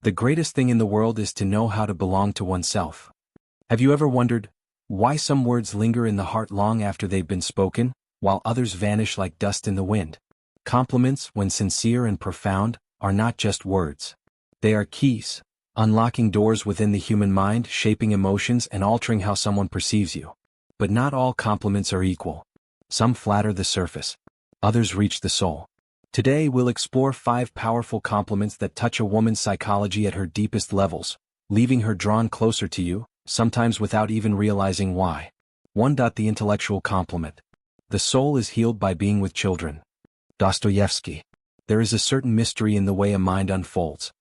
The greatest thing in the world is to know how to belong to oneself. Have you ever wondered why some words linger in the heart long after they've been spoken, while others vanish like dust in the wind? Compliments, when sincere and profound, are not just words. They are keys, unlocking doors within the human mind, shaping emotions and altering how someone perceives you. But not all compliments are equal. Some flatter the surface. Others reach the soul. Today we'll explore 5 powerful compliments that touch a woman's psychology at her deepest levels, leaving her drawn closer to you, sometimes without even realizing why. 1. The intellectual compliment. The soul is healed by being with children. Dostoevsky. There is a certain mystery in the way a mind unfolds.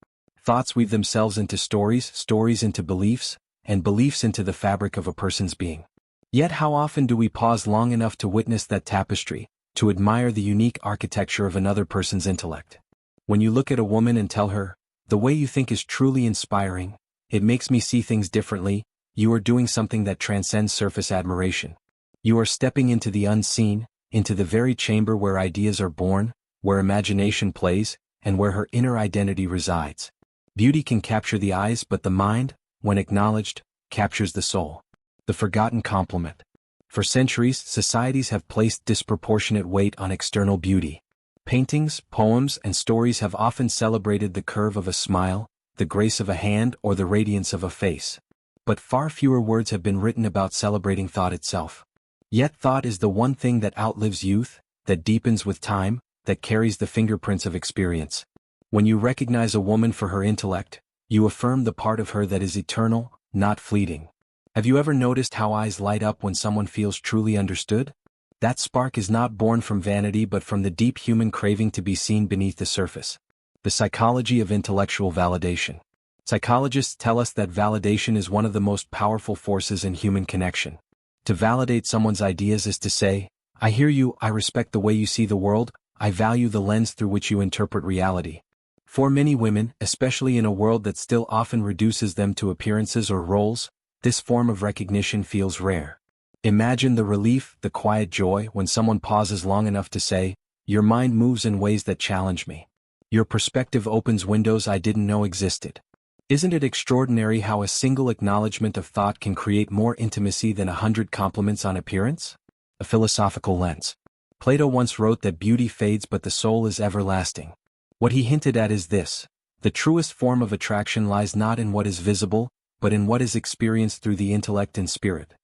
Thoughts weave themselves into stories, stories into beliefs, and beliefs into the fabric of a person's being. Yet how often do we pause long enough to witness that tapestry, to admire the unique architecture of another person's intellect? When you look at a woman and tell her, "The way you think is truly inspiring, it makes me see things differently," you are doing something that transcends surface admiration. You are stepping into the unseen, into the very chamber where ideas are born, where imagination plays, and where her inner identity resides. Beauty can capture the eyes, but the mind, when acknowledged, captures the soul. The forgotten compliment. For centuries, societies have placed disproportionate weight on external beauty. Paintings, poems, and stories have often celebrated the curve of a smile, the grace of a hand, or the radiance of a face. But far fewer words have been written about celebrating thought itself. Yet thought is the one thing that outlives youth, that deepens with time, that carries the fingerprints of experience. When you recognize a woman for her intellect, you affirm the part of her that is eternal, not fleeting. Have you ever noticed how eyes light up when someone feels truly understood? That spark is not born from vanity but from the deep human craving to be seen beneath the surface. The psychology of intellectual validation. Psychologists tell us that validation is one of the most powerful forces in human connection. To validate someone's ideas is to say, "I hear you, I respect the way you see the world, I value the lens through which you interpret reality." For many women, especially in a world that still often reduces them to appearances or roles, this form of recognition feels rare. Imagine the relief, the quiet joy when someone pauses long enough to say, "Your mind moves in ways that challenge me. Your perspective opens windows I didn't know existed." Isn't it extraordinary how a single acknowledgement of thought can create more intimacy than 100 compliments on appearance? A philosophical lens. Plato once wrote that beauty fades but the soul is everlasting. What he hinted at is this: the truest form of attraction lies not in what is visible, but in what is experienced through the intellect and spirit.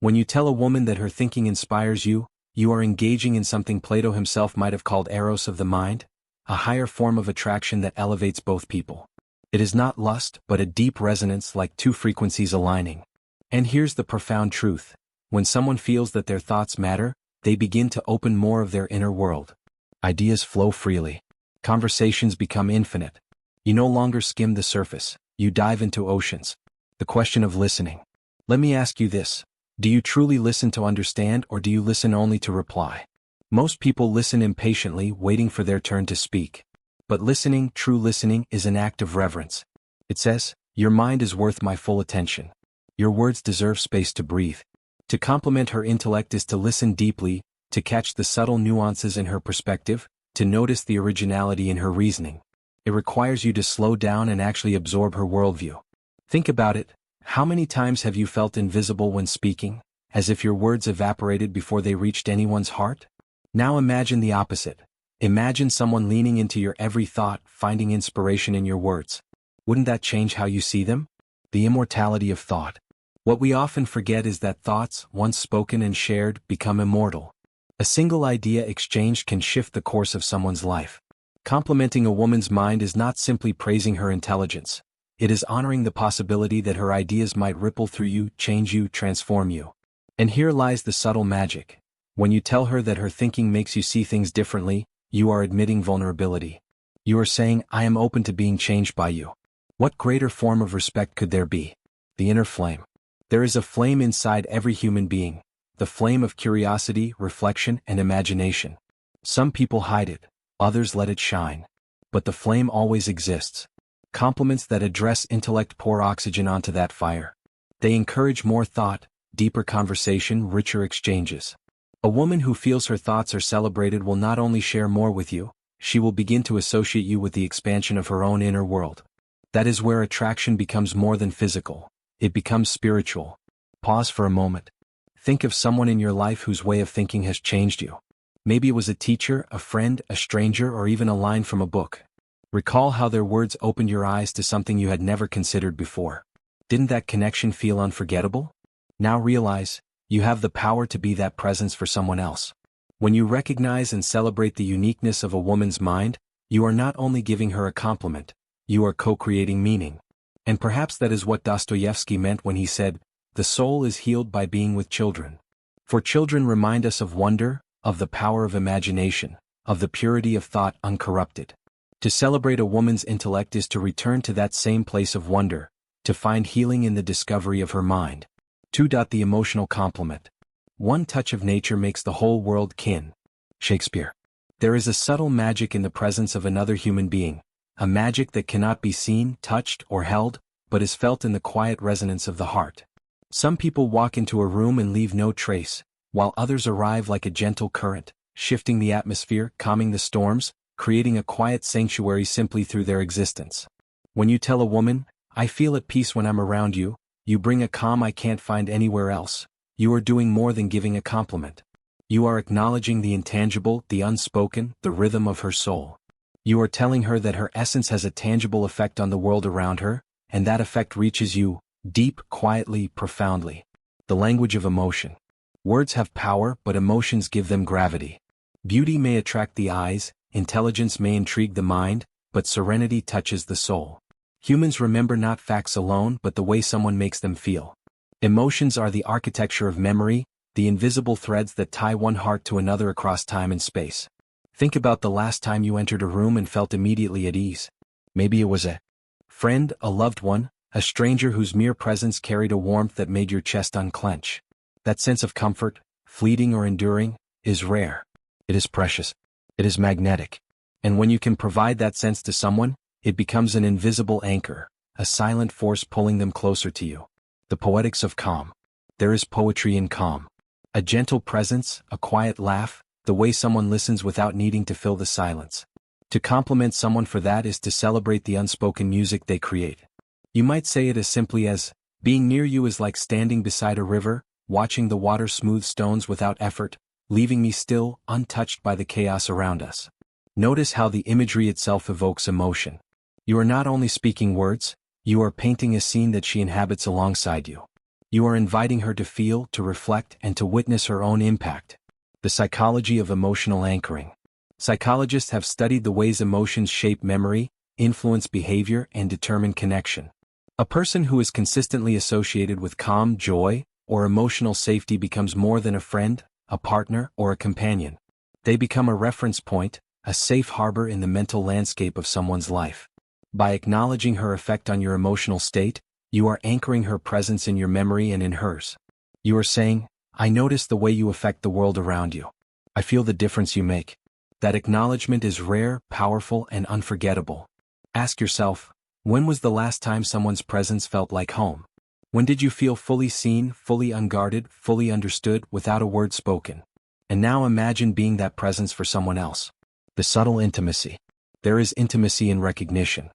When you tell a woman that her thinking inspires you, you are engaging in something Plato himself might have called eros of the mind, a higher form of attraction that elevates both people. It is not lust, but a deep resonance, like two frequencies aligning. And here's the profound truth: when someone feels that their thoughts matter, they begin to open more of their inner world. Ideas flow freely. Conversations become infinite. You no longer skim the surface, you dive into oceans. The question of listening. Let me ask you this: do you truly listen to understand, or do you listen only to reply? Most people listen impatiently, waiting for their turn to speak. But listening, true listening, is an act of reverence. It says, "Your mind is worth my full attention. Your words deserve space to breathe." To compliment her intellect is to listen deeply, to catch the subtle nuances in her perspective, to notice the originality in her reasoning. It requires you to slow down and actually absorb her worldview. Think about it: how many times have you felt invisible when speaking, as if your words evaporated before they reached anyone's heart? Now imagine the opposite. Imagine someone leaning into your every thought, finding inspiration in your words. Wouldn't that change how you see them? The immortality of thought. What we often forget is that thoughts, once spoken and shared, become immortal. A single idea exchanged can shift the course of someone's life. Complimenting a woman's mind is not simply praising her intelligence. It is honoring the possibility that her ideas might ripple through you, change you, transform you. And here lies the subtle magic. When you tell her that her thinking makes you see things differently, you are admitting vulnerability. You are saying, "I am open to being changed by you." What greater form of respect could there be? The inner flame. There is a flame inside every human being, the flame of curiosity, reflection, and imagination. Some people hide it, others let it shine. But the flame always exists. Compliments that address intellect pour oxygen onto that fire. They encourage more thought, deeper conversation, richer exchanges. A woman who feels her thoughts are celebrated will not only share more with you, she will begin to associate you with the expansion of her own inner world. That is where attraction becomes more than physical. It becomes spiritual. Pause for a moment. Think of someone in your life whose way of thinking has changed you. Maybe it was a teacher, a friend, a stranger, or even a line from a book. Recall how their words opened your eyes to something you had never considered before. Didn't that connection feel unforgettable? Now realize, you have the power to be that presence for someone else. When you recognize and celebrate the uniqueness of a woman's mind, you are not only giving her a compliment, you are co-creating meaning. And perhaps that is what Dostoevsky meant when he said, "The soul is healed by being with children." For children remind us of wonder, of the power of imagination, of the purity of thought uncorrupted. To celebrate a woman's intellect is to return to that same place of wonder, to find healing in the discovery of her mind. 2. The emotional compliment. One touch of nature makes the whole world kin. Shakespeare. There is a subtle magic in the presence of another human being, a magic that cannot be seen, touched, or held, but is felt in the quiet resonance of the heart. Some people walk into a room and leave no trace, while others arrive like a gentle current, shifting the atmosphere, calming the storms, creating a quiet sanctuary simply through their existence. When you tell a woman, "I feel at peace when I'm around you," you bring a calm I can't find anywhere else. You are doing more than giving a compliment. You are acknowledging the intangible, the unspoken, the rhythm of her soul. You are telling her that her essence has a tangible effect on the world around her, and that effect reaches you, deep, quietly, profoundly. The language of emotion. Words have power, but emotions give them gravity. Beauty may attract the eyes, intelligence may intrigue the mind, but serenity touches the soul. Humans remember not facts alone but the way someone makes them feel. Emotions are the architecture of memory, the invisible threads that tie one heart to another across time and space. Think about the last time you entered a room and felt immediately at ease. Maybe it was a friend, a loved one, a stranger whose mere presence carried a warmth that made your chest unclench. That sense of comfort, fleeting or enduring, is rare. It is precious. It is magnetic. And when you can provide that sense to someone, it becomes an invisible anchor, a silent force pulling them closer to you. The poetics of calm. There is poetry in calm. A gentle presence, a quiet laugh, the way someone listens without needing to fill the silence. To compliment someone for that is to celebrate the unspoken music they create. You might say it as simply as, "Being near you is like standing beside a river, watching the water smooth stones without effort, leaving me still, untouched by the chaos around us." Notice how the imagery itself evokes emotion. You are not only speaking words, you are painting a scene that she inhabits alongside you. You are inviting her to feel, to reflect, and to witness her own impact. The psychology of emotional anchoring. Psychologists have studied the ways emotions shape memory, influence behavior, and determine connection. A person who is consistently associated with calm, joy, or emotional safety becomes more than a friend, a partner, or a companion. They become a reference point, a safe harbor in the mental landscape of someone's life. By acknowledging her effect on your emotional state, you are anchoring her presence in your memory and in hers. You are saying, "I notice the way you affect the world around you. I feel the difference you make." That acknowledgement is rare, powerful, and unforgettable. Ask yourself, when was the last time someone's presence felt like home? When did you feel fully seen, fully unguarded, fully understood, without a word spoken? And now imagine being that presence for someone else. The subtle intimacy. There is intimacy in recognition.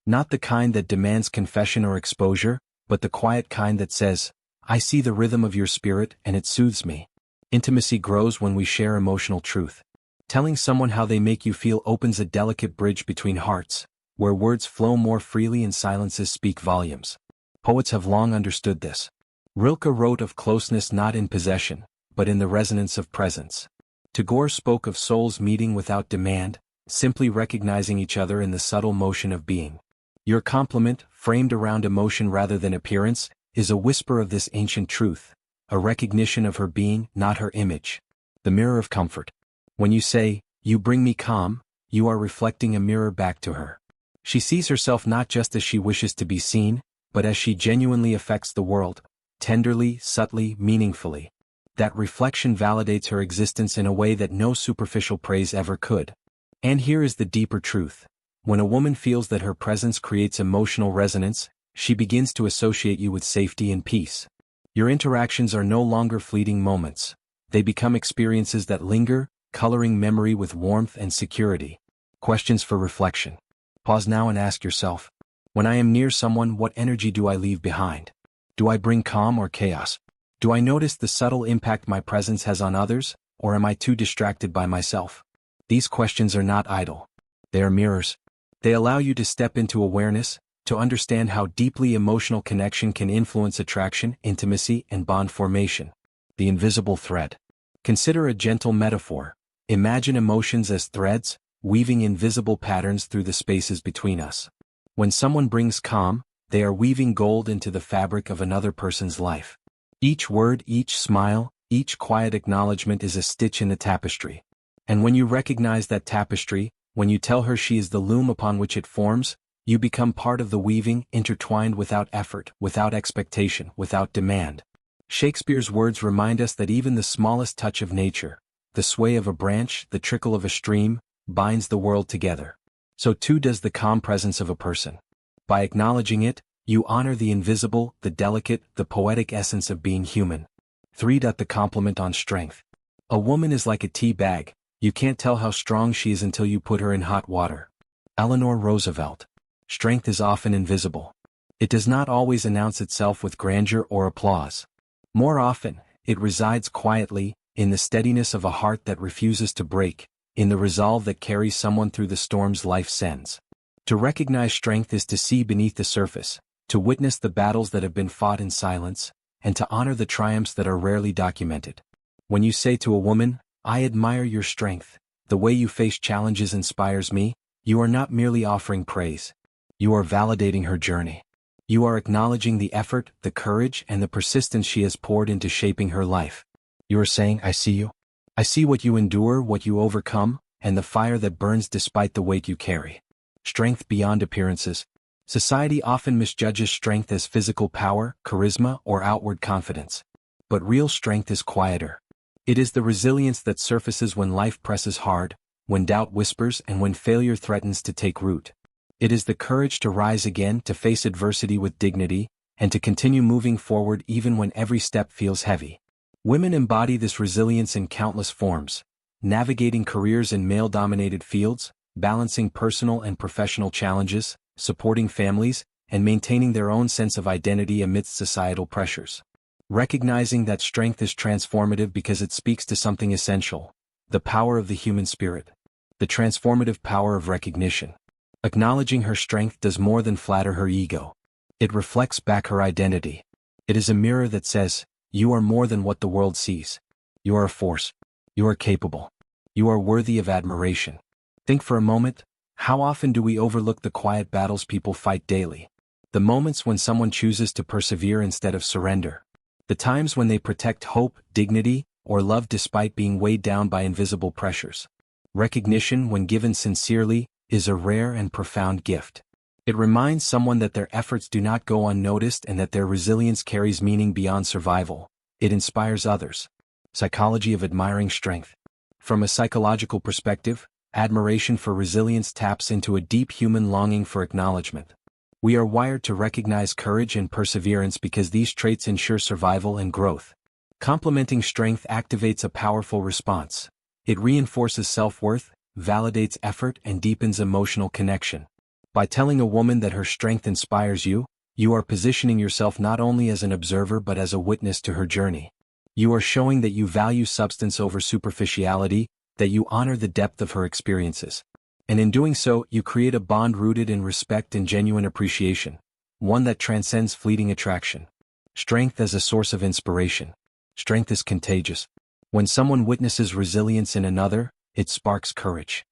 Not the kind that demands confession or exposure, but the quiet kind that says, "I see the rhythm of your spirit and it soothes me." Intimacy grows when we share emotional truth. Telling someone how they make you feel opens a delicate bridge between hearts, where words flow more freely and silences speak volumes. Poets have long understood this. Rilke wrote of closeness not in possession, but in the resonance of presence. Tagore spoke of souls meeting without demand, simply recognizing each other in the subtle motion of being. Your compliment, framed around emotion rather than appearance, is a whisper of this ancient truth, a recognition of her being, not her image. The mirror of comfort. When you say, "You bring me calm," you are reflecting a mirror back to her. She sees herself not just as she wishes to be seen, but as she genuinely affects the world, tenderly, subtly, meaningfully. That reflection validates her existence in a way that no superficial praise ever could. And here is the deeper truth. When a woman feels that her presence creates emotional resonance, she begins to associate you with safety and peace. Your interactions are no longer fleeting moments. They become experiences that linger, coloring memory with warmth and security. Questions for reflection. Pause now and ask yourself, When I am near someone, what energy do I leave behind? Do I bring calm or chaos? Do I notice the subtle impact my presence has on others, or am I too distracted by myself? These questions are not idle. They are mirrors. They allow you to step into awareness, to understand how deeply emotional connection can influence attraction, intimacy, and bond formation. The invisible thread. Consider a gentle metaphor. Imagine emotions as threads, weaving invisible patterns through the spaces between us. When someone brings calm, they are weaving gold into the fabric of another person's life. Each word, each smile, each quiet acknowledgement is a stitch in the tapestry. And when you recognize that tapestry, when you tell her she is the loom upon which it forms, you become part of the weaving, intertwined without effort, without expectation, without demand. Shakespeare's words remind us that even the smallest touch of nature, the sway of a branch, the trickle of a stream, binds the world together. So too does the calm presence of a person. By acknowledging it, you honor the invisible, the delicate, the poetic essence of being human. 3. The compliment on strength. A woman is like a tea bag. You can't tell how strong she is until you put her in hot water. Eleanor Roosevelt. Strength is often invisible. It does not always announce itself with grandeur or applause. More often, it resides quietly, in the steadiness of a heart that refuses to break, in the resolve that carries someone through the storms life sends. To recognize strength is to see beneath the surface, to witness the battles that have been fought in silence, and to honor the triumphs that are rarely documented. When you say to a woman, "I admire your strength, the way you face challenges inspires me," you are not merely offering praise. You are validating her journey. You are acknowledging the effort, the courage, and the persistence she has poured into shaping her life. You are saying, "I see you. I see what you endure, what you overcome, and the fire that burns despite the weight you carry." Strength beyond appearances. Society often misjudges strength as physical power, charisma, or outward confidence. But real strength is quieter. It is the resilience that surfaces when life presses hard, when doubt whispers, and when failure threatens to take root. It is the courage to rise again, to face adversity with dignity, and to continue moving forward even when every step feels heavy. Women embody this resilience in countless forms, navigating careers in male-dominated fields, balancing personal and professional challenges, supporting families, and maintaining their own sense of identity amidst societal pressures. Recognizing that strength is transformative because it speaks to something essential: the power of the human spirit, the transformative power of recognition. Acknowledging her strength does more than flatter her ego. It reflects back her identity. It is a mirror that says, "You are more than what the world sees. You are a force. You are capable. You are worthy of admiration." Think for a moment, how often do we overlook the quiet battles people fight daily? The moments when someone chooses to persevere instead of surrender. The times when they protect hope, dignity, or love despite being weighed down by invisible pressures. Recognition, when given sincerely, is a rare and profound gift. It reminds someone that their efforts do not go unnoticed and that their resilience carries meaning beyond survival. It inspires others. Psychology of admiring strength. From a psychological perspective, admiration for resilience taps into a deep human longing for acknowledgement. We are wired to recognize courage and perseverance because these traits ensure survival and growth. Complementing strength activates a powerful response. It reinforces self-worth, validates effort, and deepens emotional connection. By telling a woman that her strength inspires you, you are positioning yourself not only as an observer but as a witness to her journey. You are showing that you value substance over superficiality, that you honor the depth of her experiences. And in doing so, you create a bond rooted in respect and genuine appreciation, one that transcends fleeting attraction. Strength as a source of inspiration. Strength is contagious. When someone witnesses resilience in another, it sparks courage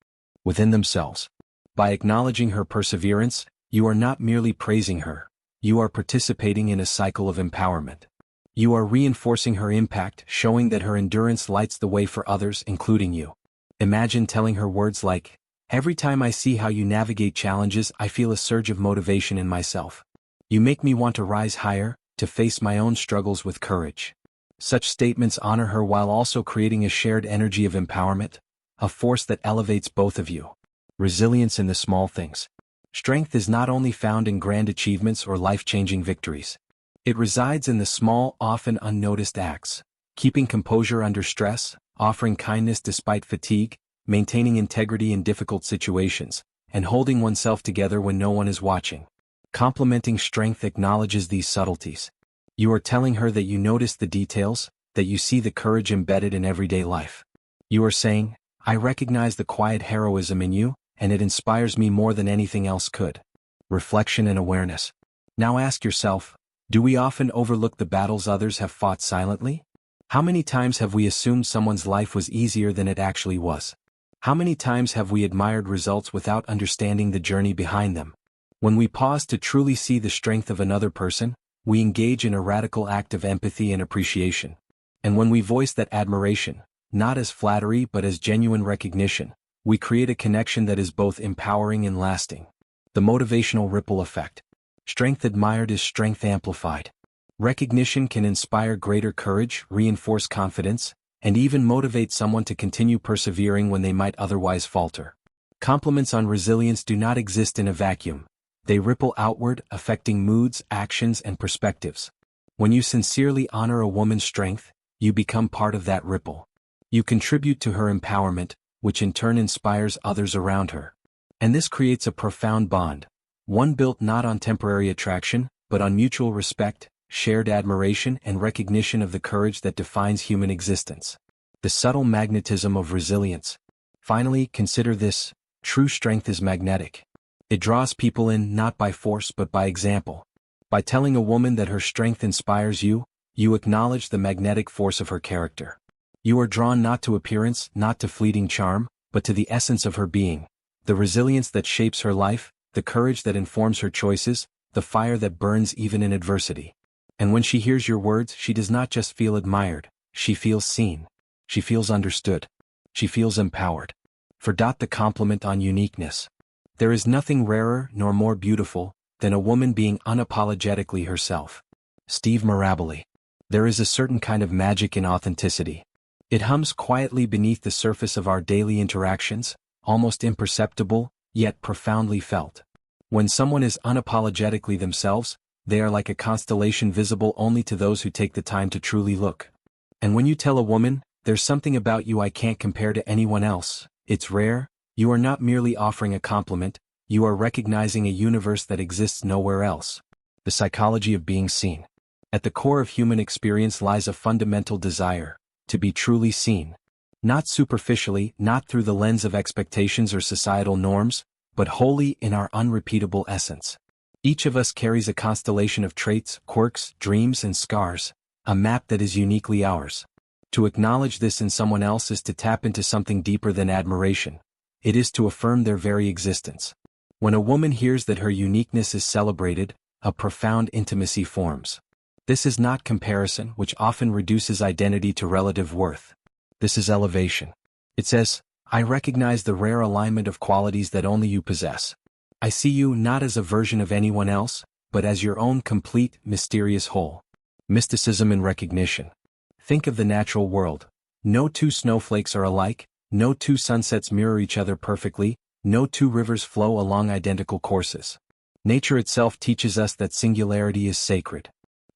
within themselves. By acknowledging her perseverance, you are not merely praising her, you are participating in a cycle of empowerment. You are reinforcing her impact, showing that her endurance lights the way for others, including you. Imagine telling her words like, "Every time I see how you navigate challenges, I feel a surge of motivation in myself. You make me want to rise higher, to face my own struggles with courage." Such statements honor her while also creating a shared energy of empowerment, a force that elevates both of you. Resilience in the small things. Strength is not only found in grand achievements or life-changing victories. It resides in the small, often unnoticed acts. Keeping composure under stress, offering kindness despite fatigue, maintaining integrity in difficult situations, and holding oneself together when no one is watching. Complimenting strength acknowledges these subtleties. You are telling her that you notice the details, that you see the courage embedded in everyday life. You are saying, I recognize the quiet heroism in you, and it inspires me more than anything else could. Reflection and awareness. Now ask yourself, do we often overlook the battles others have fought silently? How many times have we assumed someone's life was easier than it actually was? How many times have we admired results without understanding the journey behind them? When we pause to truly see the strength of another person, we engage in a radical act of empathy and appreciation. And when we voice that admiration, not as flattery but as genuine recognition, we create a connection that is both empowering and lasting. The motivational ripple effect. Strength admired is strength amplified. Recognition can inspire greater courage, reinforce confidence, and even motivate someone to continue persevering when they might otherwise falter. Compliments on resilience do not exist in a vacuum. They ripple outward, affecting moods, actions, and perspectives. When you sincerely honor a woman's strength, you become part of that ripple. You contribute to her empowerment, which in turn inspires others around her. And this creates a profound bond, one built not on temporary attraction, but on mutual respect, shared admiration, and recognition of the courage that defines human existence. The subtle magnetism of resilience. Finally, consider this: true strength is magnetic. It draws people in not by force but by example. By telling a woman that her strength inspires you, you acknowledge the magnetic force of her character. You are drawn not to appearance, not to fleeting charm, but to the essence of her being, the resilience that shapes her life, the courage that informs her choices, the fire that burns even in adversity. And when she hears your words, she does not just feel admired, she feels seen. She feels understood. She feels empowered. For the compliment on uniqueness. There is nothing rarer nor more beautiful than a woman being unapologetically herself. Steve Maraboli. There is a certain kind of magic in authenticity. It hums quietly beneath the surface of our daily interactions, almost imperceptible, yet profoundly felt. When someone is unapologetically themselves, they are like a constellation visible only to those who take the time to truly look. And when you tell a woman, there's something about you I can't compare to anyone else, it's rare, you are not merely offering a compliment, you are recognizing a universe that exists nowhere else. The psychology of being seen. At the core of human experience lies a fundamental desire to be truly seen. Not superficially, not through the lens of expectations or societal norms, but wholly in our unrepeatable essence. Each of us carries a constellation of traits, quirks, dreams, and scars, a map that is uniquely ours. To acknowledge this in someone else is to tap into something deeper than admiration. It is to affirm their very existence. When a woman hears that her uniqueness is celebrated, a profound intimacy forms. This is not comparison, which often reduces identity to relative worth. This is elevation. It says, I recognize the rare alignment of qualities that only you possess. I see you not as a version of anyone else, but as your own complete, mysterious whole. Mysticism and recognition. Think of the natural world. No two snowflakes are alike, no two sunsets mirror each other perfectly, no two rivers flow along identical courses. Nature itself teaches us that singularity is sacred.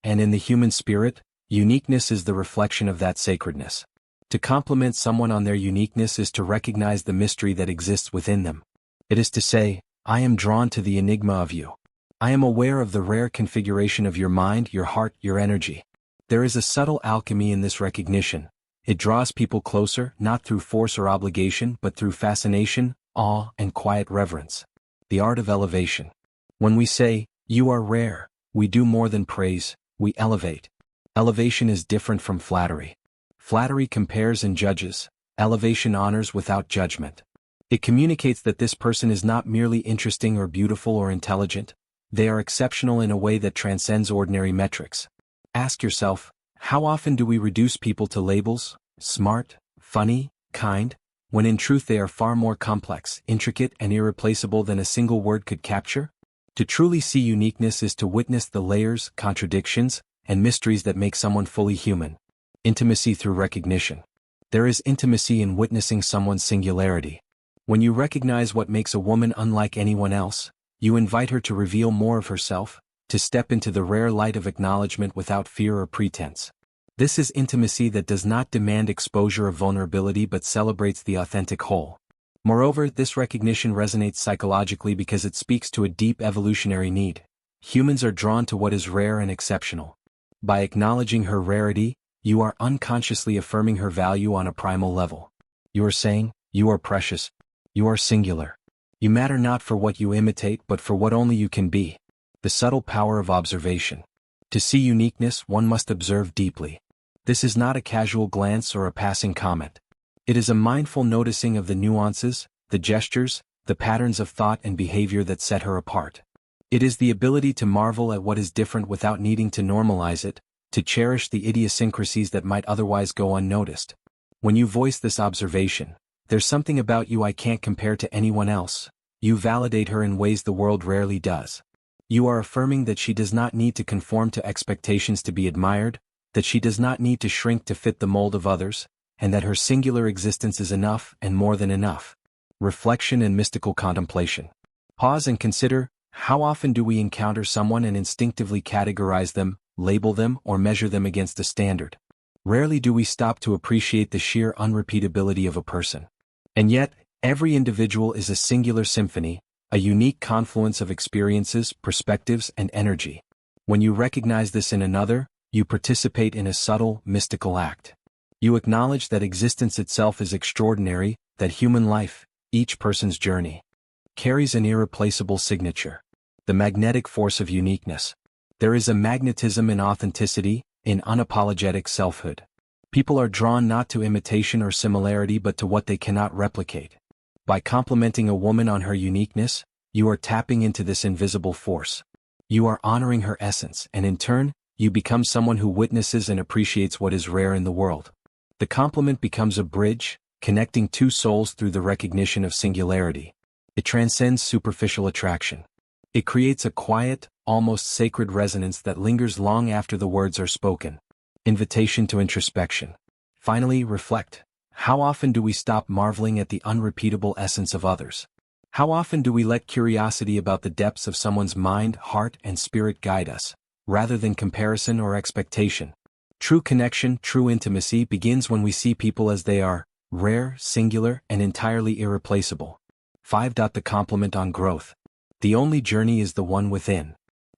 And in the human spirit, uniqueness is the reflection of that sacredness. To compliment someone on their uniqueness is to recognize the mystery that exists within them. It is to say, I am drawn to the enigma of you. I am aware of the rare configuration of your mind, your heart, your energy. There is a subtle alchemy in this recognition. It draws people closer, not through force or obligation, but through fascination, awe, and quiet reverence. The art of elevation. When we say, you are rare, we do more than praise, we elevate. Elevation is different from flattery. Flattery compares and judges. Elevation honors without judgment. It communicates that this person is not merely interesting or beautiful or intelligent. They are exceptional in a way that transcends ordinary metrics. Ask yourself, how often do we reduce people to labels, smart, funny, kind, when in truth they are far more complex, intricate, and irreplaceable than a single word could capture? To truly see uniqueness is to witness the layers, contradictions, and mysteries that make someone fully human. Intimacy through recognition. There is intimacy in witnessing someone's singularity. When you recognize what makes a woman unlike anyone else, you invite her to reveal more of herself, to step into the rare light of acknowledgement without fear or pretense. This is intimacy that does not demand exposure or vulnerability but celebrates the authentic whole. Moreover, this recognition resonates psychologically because it speaks to a deep evolutionary need. Humans are drawn to what is rare and exceptional. By acknowledging her rarity, you are unconsciously affirming her value on a primal level. You are saying, you are precious. You are singular. You matter not for what you imitate but for what only you can be. The subtle power of observation. To see uniqueness, one must observe deeply. This is not a casual glance or a passing comment. It is a mindful noticing of the nuances, the gestures, the patterns of thought and behavior that set her apart. It is the ability to marvel at what is different without needing to normalize it, to cherish the idiosyncrasies that might otherwise go unnoticed. When you voice this observation, there's something about you I can't compare to anyone else. You validate her in ways the world rarely does. You are affirming that she does not need to conform to expectations to be admired, that she does not need to shrink to fit the mold of others, and that her singular existence is enough and more than enough. Reflection and mystical contemplation. Pause and consider, how often do we encounter someone and instinctively categorize them, label them, or measure them against a standard? Rarely do we stop to appreciate the sheer unrepeatability of a person. And yet, every individual is a singular symphony, a unique confluence of experiences, perspectives, and energy. When you recognize this in another, you participate in a subtle, mystical act. You acknowledge that existence itself is extraordinary, that human life, each person's journey, carries an irreplaceable signature. The magnetic force of uniqueness. There is a magnetism in authenticity, in unapologetic selfhood. People are drawn not to imitation or similarity but to what they cannot replicate. By complimenting a woman on her uniqueness, you are tapping into this invisible force. You are honoring her essence, and in turn, you become someone who witnesses and appreciates what is rare in the world. The compliment becomes a bridge, connecting two souls through the recognition of singularity. It transcends superficial attraction. It creates a quiet, almost sacred resonance that lingers long after the words are spoken. Invitation to introspection. Finally, reflect. How often do we stop marveling at the unrepeatable essence of others? How often do we let curiosity about the depths of someone's mind, heart, and spirit guide us, rather than comparison or expectation? True connection, true intimacy begins when we see people as they are, rare, singular, and entirely irreplaceable. 5. The compliment on growth. The only journey is the one within.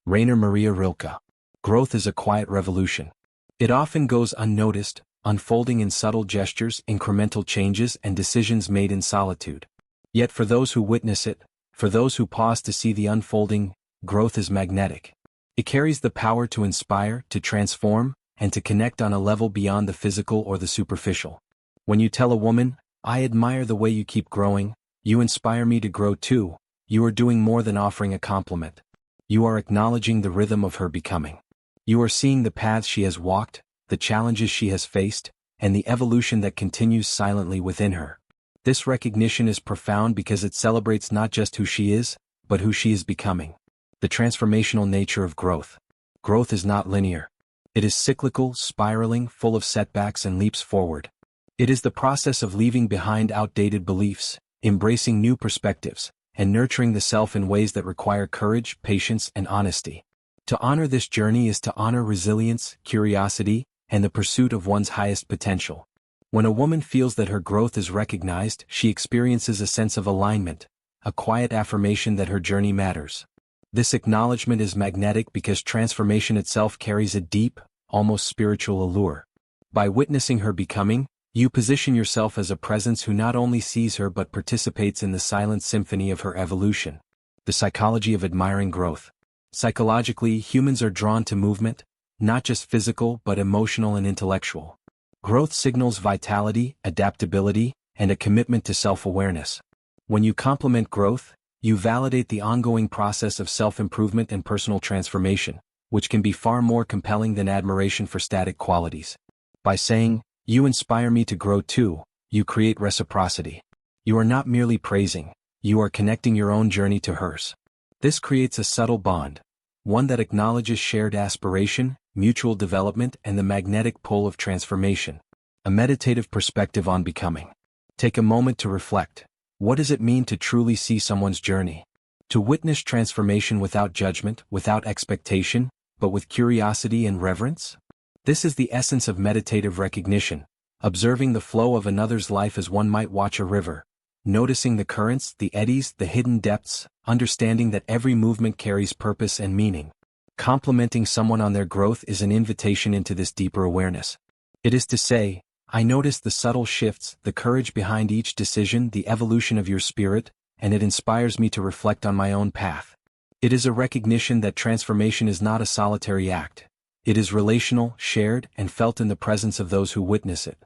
Rainer Maria Rilke. Growth is a quiet revolution. It often goes unnoticed, unfolding in subtle gestures, incremental changes, and decisions made in solitude. Yet for those who witness it, for those who pause to see the unfolding, growth is magnetic. It carries the power to inspire, to transform, and to connect on a level beyond the physical or the superficial. When you tell a woman, "I admire the way you keep growing, you inspire me to grow too," you are doing more than offering a compliment. You are acknowledging the rhythm of her becoming. You are seeing the paths she has walked, the challenges she has faced, and the evolution that continues silently within her. This recognition is profound because it celebrates not just who she is, but who she is becoming. The transformational nature of growth. Growth is not linear. It is cyclical, spiraling, full of setbacks and leaps forward. It is the process of leaving behind outdated beliefs, embracing new perspectives, and nurturing the self in ways that require courage, patience, and honesty. To honor this journey is to honor resilience, curiosity, and the pursuit of one's highest potential. When a woman feels that her growth is recognized, she experiences a sense of alignment, a quiet affirmation that her journey matters. This acknowledgement is magnetic because transformation itself carries a deep, almost spiritual allure. By witnessing her becoming, you position yourself as a presence who not only sees her but participates in the silent symphony of her evolution. The psychology of admiring growth. Psychologically, humans are drawn to movement, not just physical but emotional and intellectual. Growth signals vitality, adaptability, and a commitment to self-awareness. When you compliment growth, you validate the ongoing process of self-improvement and personal transformation, which can be far more compelling than admiration for static qualities. By saying, "You inspire me to grow too," you create reciprocity. You are not merely praising, you are connecting your own journey to hers. This creates a subtle bond, one that acknowledges shared aspiration, mutual development, and the magnetic pull of transformation. A meditative perspective on becoming. Take a moment to reflect. What does it mean to truly see someone's journey? To witness transformation without judgment, without expectation, but with curiosity and reverence? This is the essence of meditative recognition, observing the flow of another's life as one might watch a river, noticing the currents, the eddies, the hidden depths, understanding that every movement carries purpose and meaning. Complimenting someone on their growth is an invitation into this deeper awareness. It is to say, I notice the subtle shifts, the courage behind each decision, the evolution of your spirit, and it inspires me to reflect on my own path. It is a recognition that transformation is not a solitary act. It is relational, shared, and felt in the presence of those who witness it.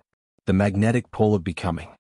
The magnetic pull of becoming.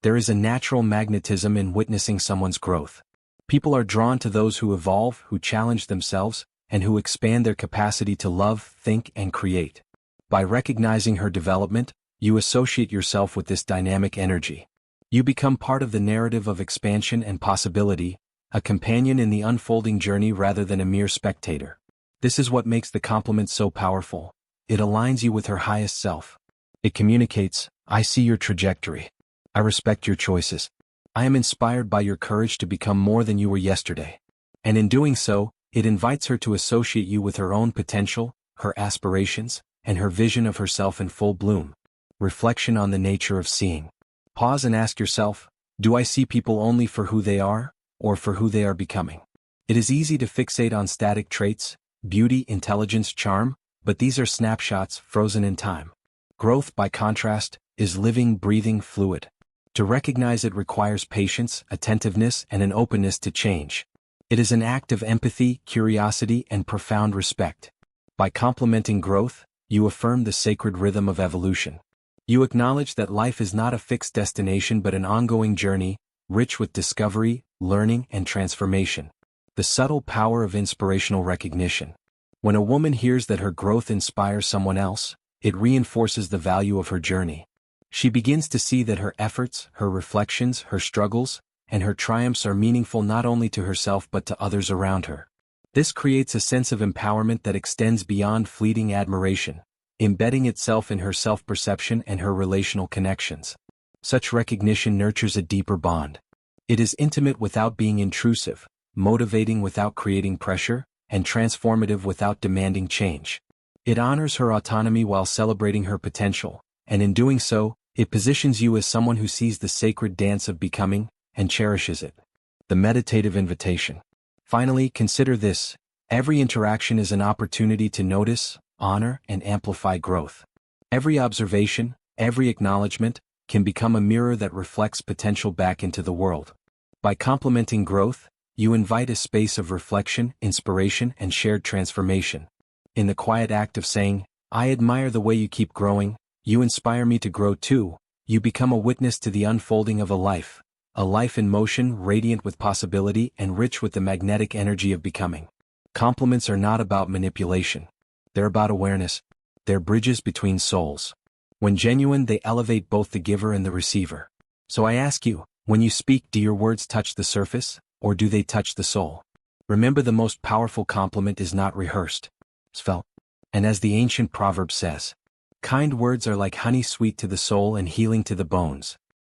There is a natural magnetism in witnessing someone's growth. People are drawn to those who evolve, who challenge themselves, and who expand their capacity to love, think, and create. By recognizing her development, you associate yourself with this dynamic energy. You become part of the narrative of expansion and possibility, a companion in the unfolding journey rather than a mere spectator. This is what makes the compliment so powerful. It aligns you with her highest self. It communicates, I see your trajectory. I respect your choices. I am inspired by your courage to become more than you were yesterday. And in doing so, it invites her to associate you with her own potential, her aspirations, and her vision of herself in full bloom. Reflection on the nature of seeing. Pause and ask yourself, do I see people only for who they are, or for who they are becoming? It is easy to fixate on static traits, beauty, intelligence, charm, but these are snapshots frozen in time. Growth, by contrast, is living, breathing, fluid. To recognize it requires patience, attentiveness, and an openness to change. It is an act of empathy, curiosity, and profound respect. By complimenting growth, you affirm the sacred rhythm of evolution. You acknowledge that life is not a fixed destination but an ongoing journey, rich with discovery, learning, and transformation. The subtle power of inspirational recognition. When a woman hears that her growth inspires someone else, it reinforces the value of her journey. She begins to see that her efforts, her reflections, her struggles, and her triumphs are meaningful not only to herself but to others around her. This creates a sense of empowerment that extends beyond fleeting admiration, embedding itself in her self-perception and her relational connections. Such recognition nurtures a deeper bond. It is intimate without being intrusive, motivating without creating pressure, and transformative without demanding change. It honors her autonomy while celebrating her potential, and in doing so, it positions you as someone who sees the sacred dance of becoming, and cherishes it. The meditative invitation. Finally, consider this: every interaction is an opportunity to notice, honor, and amplify growth. Every observation, every acknowledgement, can become a mirror that reflects potential back into the world. By complimenting growth, you invite a space of reflection, inspiration, and shared transformation. In the quiet act of saying, I admire the way you keep growing, you inspire me to grow too, you become a witness to the unfolding of a life in motion, radiant with possibility and rich with the magnetic energy of becoming. Compliments are not about manipulation. They're about awareness. They're bridges between souls. When genuine, they elevate both the giver and the receiver. So I ask you, when you speak, do your words touch the surface, or do they touch the soul? Remember, the most powerful compliment is not rehearsed. It's felt. And as the ancient proverb says, kind words are like honey, sweet to the soul and healing to the bones.